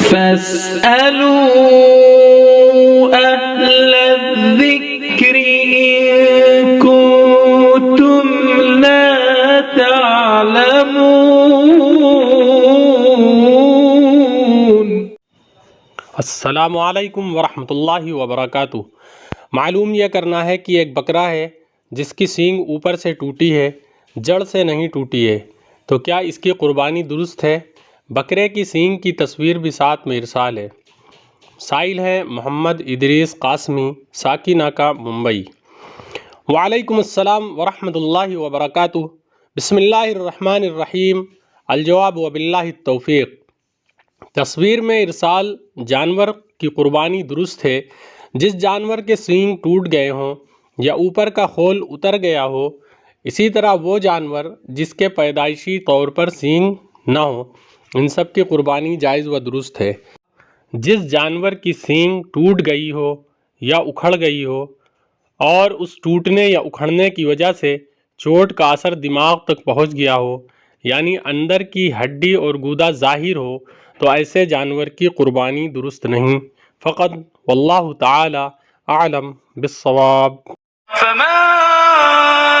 فاسألوا أهل الذكر إن كنتم لا تعلمون۔ السلام علیکم ورحمۃ اللہ وبرکاتہ۔ معلوم یہ کرنا ہے کہ ایک بکرا ہے جس کی سینگ اوپر سے ٹوٹی ہے، جڑ سے نہیں ٹوٹی ہے، تو کیا اس کی قربانی درست ہے؟ بکرے کی سینگ کی تصویر بھی ساتھ میں ارسال ہے۔ سائل ہیں محمد، ادریس، قاسمی، ساکی، ناکہ، ممبئی۔ وعلیکم السلام ورحمۃ اللہ وبرکاتہ۔ بسم اللہ الرحمن الرحیم۔ الجواب وباللہ التوفیق۔ تصویر میں ارسال جانور کی قربانی درست ہے جس جانور کے سینگ ٹوٹ گئے ہوں یا اوپر کا خول اتر گیا ہو۔ اسی طرح وہ جانور جس کے پیدائشی طور پر سینگ نہ ہو، ان سب کی قربانی جائز و درست ہے۔ جس جانور کی سینگ ٹوٹ گئی ہو یا اکھڑ گئی ہو اور اس ٹوٹنے یا اکھڑنے کی وجہ سے چوٹ کا اثر دماغ تک پہنچ گیا ہو، یعنی اندر کی ہڈی اور گودا ظاہر ہو، تو ایسے جانور کی قربانی درست نہیں۔ فقط واللہ تعالی اعلم بالصواب۔ فمن